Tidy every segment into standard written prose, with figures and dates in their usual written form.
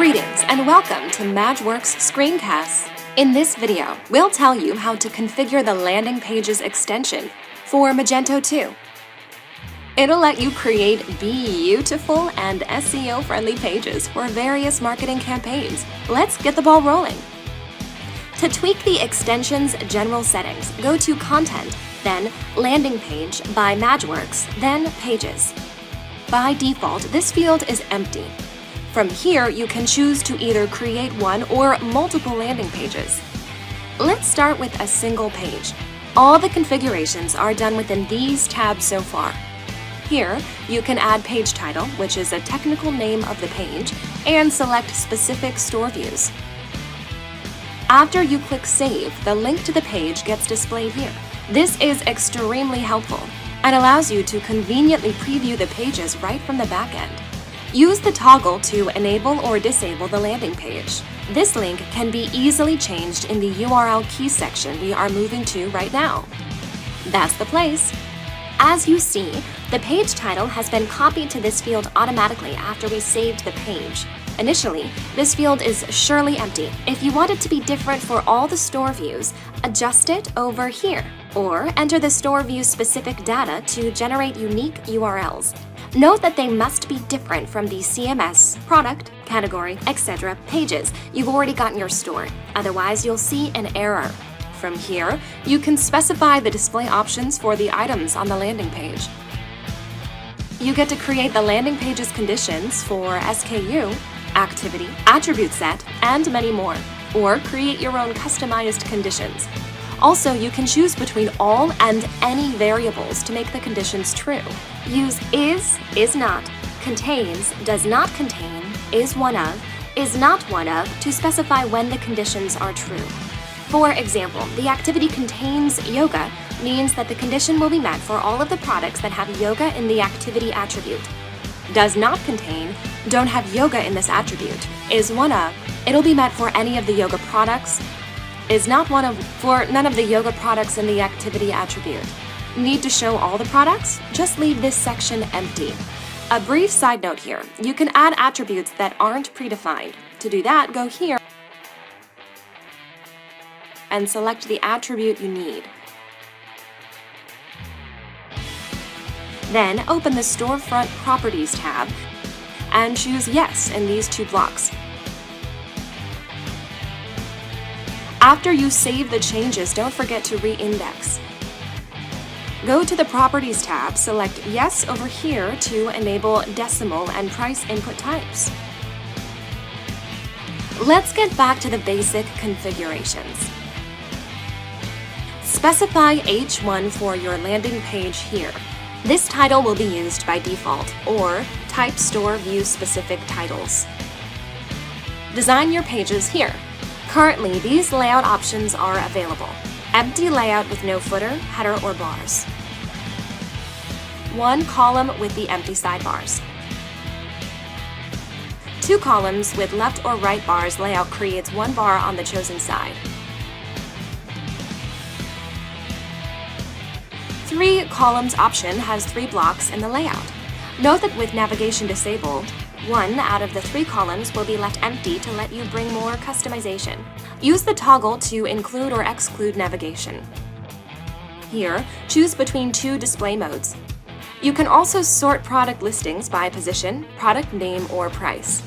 Greetings and welcome to MagWorks Screencasts. In this video, we'll tell you how to configure the landing pages extension for Magento 2. It'll let you create beautiful and SEO-friendly pages for various marketing campaigns. Let's get the ball rolling. To tweak the extension's general settings, go to Content, then Landing Page by MagWorks, then Pages. By default, this field is empty. From here, you can choose to either create one or multiple landing pages. Let's start with a single page. All the configurations are done within these tabs so far. Here, you can add page title, which is a technical name of the page, and select specific store views. After you click Save, the link to the page gets displayed here. This is extremely helpful and allows you to conveniently preview the pages right from the back end. Use the toggle to enable or disable the landing page. This link can be easily changed in the URL key section we are moving to right now. That's the place. As you see, the page title has been copied to this field automatically after we saved the page. Initially, this field is surely empty. If you want it to be different for all the store views, adjust it over here, or enter the store view specific data to generate unique URLs. Note that they must be different from the CMS, product, category, etc. pages you've already got in your store. Otherwise, you'll see an error. From here, you can specify the display options for the items on the landing page. You get to create the landing page's conditions for SKU, activity, attribute set, and many more, or create your own customized conditions. Also, you can choose between all and any variables to make the conditions true. Use is not, contains, does not contain, is one of, is not one of to specify when the conditions are true. For example, the activity contains yoga means that the condition will be met for all of the products that have yoga in the activity attribute. Does not contain, don't have yoga in this attribute, is one of, it'll be met for any of the yoga products, is not one of, for none of the yoga products in the activity attribute. Need to show all the products? Just leave this section empty. A brief side note here, you can add attributes that aren't predefined. To do that, go here and select the attribute you need. Then open the Storefront Properties tab and choose Yes in these two blocks. After you save the changes, don't forget to re-index. Go to the Properties tab, select Yes over here to enable decimal and price input types. Let's get back to the basic configurations. Specify H1 for your landing page here. This title will be used by default, or type store view specific titles. Design your pages here. Currently, these layout options are available. Empty layout with no footer, header, or bars. One column with the empty sidebars. Two columns with left or right bars layout creates one bar on the chosen side. 3 columns option has 3 blocks in the layout. Note that with navigation disabled, 1 out of the 3 columns will be left empty to let you bring more customization. Use the toggle to include or exclude navigation. Here, choose between 2 display modes. You can also sort product listings by position, product name, or price.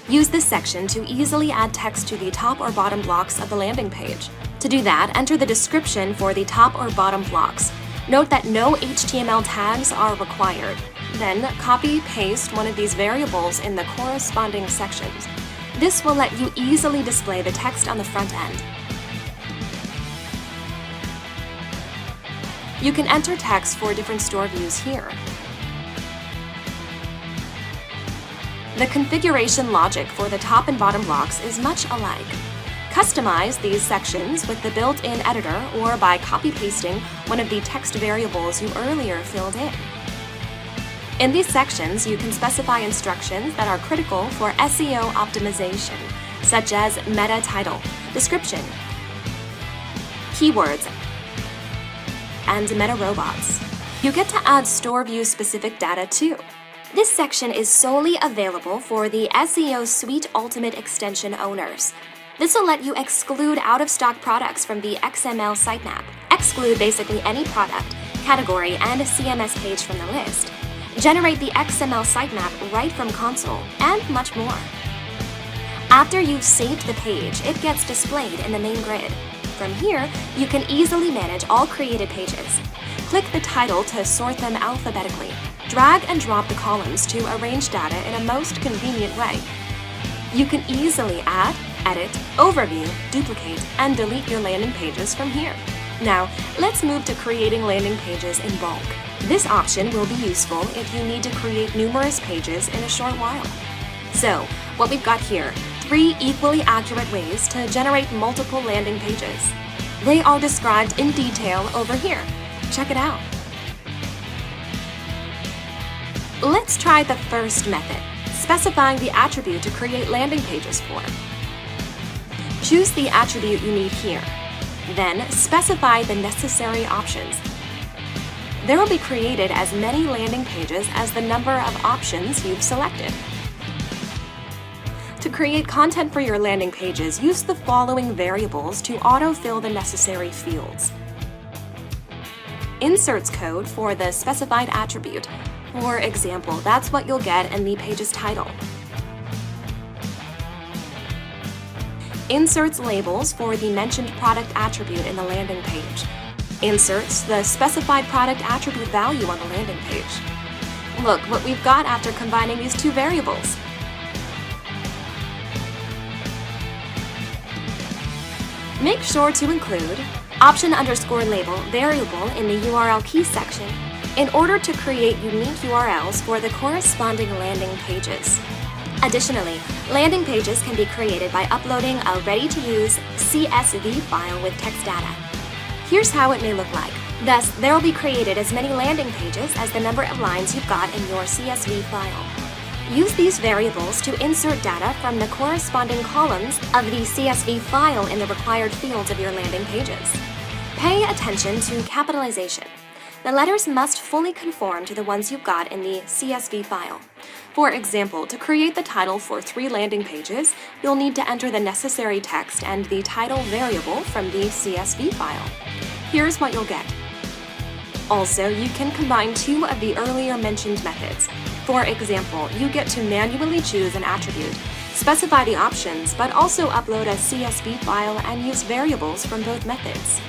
Use this section to easily add text to the top or bottom blocks of the landing page. To do that, enter the description for the top or bottom blocks. Note that no HTML tags are required. Then copy-paste one of these variables in the corresponding sections. This will let you easily display the text on the front end. You can enter text for different store views here. The configuration logic for the top and bottom blocks is much alike. Customize these sections with the built-in editor or by copy-pasting one of the text variables you earlier filled in. In these sections, you can specify instructions that are critical for SEO optimization, such as meta title, description, keywords, and meta robots. You get to add store view specific data too. This section is solely available for the SEO Suite Ultimate extension owners. This will let you exclude out-of-stock products from the XML sitemap, exclude basically any product, category, and CMS page from the list, generate the XML sitemap right from console, and much more. After you've saved the page, it gets displayed in the main grid. From here, you can easily manage all created pages. Click the title to sort them alphabetically. Drag and drop the columns to arrange data in a most convenient way. You can easily add, edit, overview, duplicate, and delete your landing pages from here. Now, let's move to creating landing pages in bulk. This option will be useful if you need to create numerous pages in a short while. So, what we've got here, 3 equally accurate ways to generate multiple landing pages. They are described in detail over here. Check it out. Let's try the first method, specifying the attribute to create landing pages for. Choose the attribute you need here. Then specify the necessary options. There will be created as many landing pages as the number of options you've selected. To create content for your landing pages, use the following variables to autofill the necessary fields. Inserts code for the specified attribute. For example, that's what you'll get in the page's title. Inserts labels for the mentioned product attribute in the landing page. Inserts the specified product attribute value on the landing page. Look what we've got after combining these 2 variables. Make sure to include option_label variable in the URL key section in order to create unique URLs for the corresponding landing pages. Additionally, landing pages can be created by uploading a ready-to-use CSV file with text data. Here's how it may look like. Thus, there will be created as many landing pages as the number of lines you've got in your CSV file. Use these variables to insert data from the corresponding columns of the CSV file in the required fields of your landing pages. Pay attention to capitalization. The letters must fully conform to the ones you've got in the CSV file. For example, to create the title for 3 landing pages, you'll need to enter the necessary text and the title variable from the CSV file. Here's what you'll get. Also, you can combine 2 of the earlier mentioned methods. For example, you get to manually choose an attribute, specify the options, but also upload a CSV file and use variables from both methods.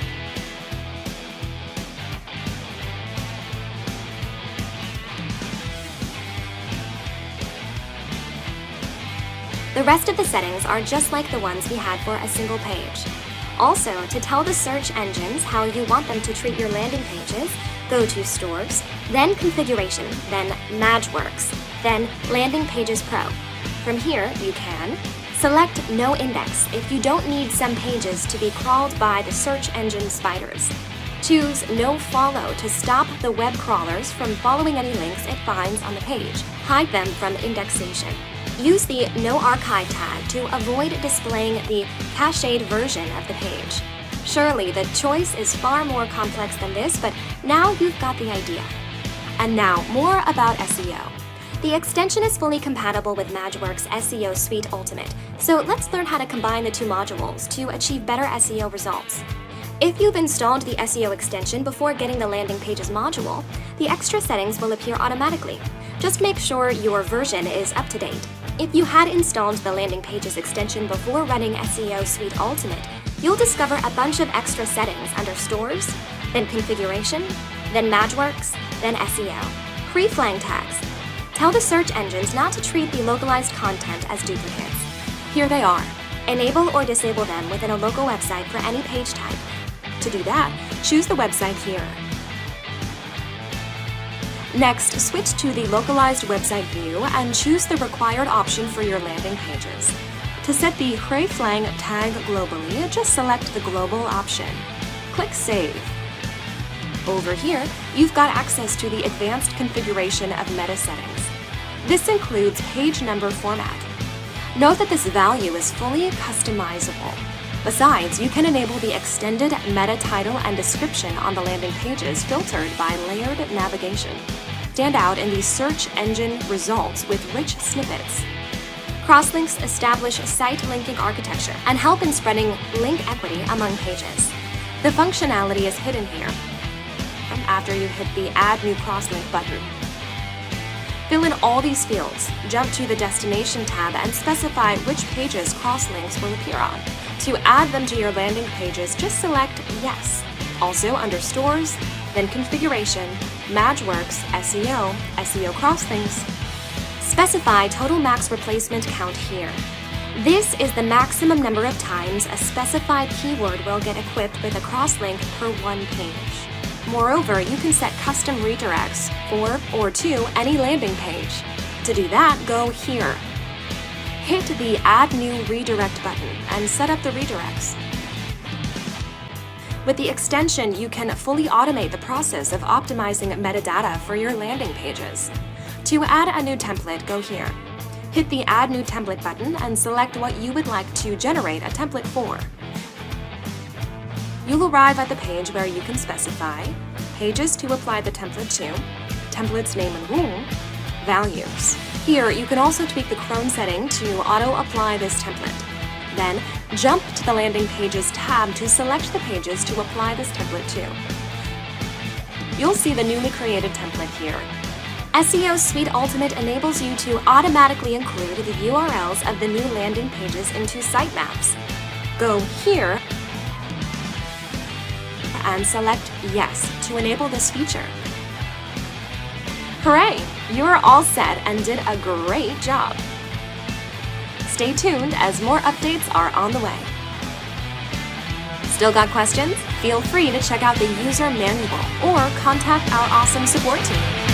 The rest of the settings are just like the ones we had for a single page. Also, to tell the search engines how you want them to treat your landing pages, go to Stores, then Configuration, then Magento, then Landing Pages Pro. From here, you can select No Index if you don't need some pages to be crawled by the search engine spiders. Choose No Follow to stop the web crawlers from following any links it finds on the page. Hide them from indexation. Use the No Archive tag to avoid displaying the cached version of the page. Surely the choice is far more complex than this, but now you've got the idea. And now, more about SEO. The extension is fully compatible with Magento SEO Suite Ultimate, so let's learn how to combine the 2 modules to achieve better SEO results. If you've installed the SEO extension before getting the landing pages module, the extra settings will appear automatically. Just make sure your version is up to date. If you had installed the landing pages extension before running SEO Suite Ultimate, you'll discover a bunch of extra settings under Stores, then Configuration, then Magento, then SEO. Pre-flag tags. Tell the search engines not to treat the localized content as duplicates. Here they are. Enable or disable them within a local website for any page type. To do that, choose the website here. Next, switch to the localized website view and choose the required option for your landing pages. To set the pre-flag tag globally, just select the global option. Click Save. Over here, you've got access to the advanced configuration of meta settings. This includes page number format. Note that this value is fully customizable. Besides, you can enable the extended meta title and description on the landing pages filtered by layered navigation. stand out in the search engine results with rich snippets. Crosslinks establish site linking architecture and help in spreading link equity among pages. The functionality is hidden here after you hit the Add New Crosslink button. Fill in all these fields, jump to the Destination tab, and specify which pages crosslinks will appear on. To add them to your landing pages, just select Yes. Also, under Stores, then Configuration, MageWorks, SEO, SEO Crosslinks. Specify total max replacement count here. This is the maximum number of times a specified keyword will get equipped with a crosslink per one page. Moreover, you can set custom redirects for or to any landing page. To do that, go here. Hit the Add New Redirect button and set up the redirects. With the extension, you can fully automate the process of optimizing metadata for your landing pages. To add a new template, go here. Hit the Add New Template button and select what you would like to generate a template for. You'll arrive at the page where you can specify pages to apply the template to, template's name and rule, values. Here, you can also tweak the cron setting to auto-apply this template. Then, jump to the Landing Pages tab to select the pages to apply this template to. You'll see the newly created template here. SEO Suite Ultimate enables you to automatically include the URLs of the new landing pages into sitemaps. Go here and select Yes to enable this feature. Hooray! You're all set and did a great job. Stay tuned as more updates are on the way. Still got questions? Feel free to check out the user manual or contact our awesome support team.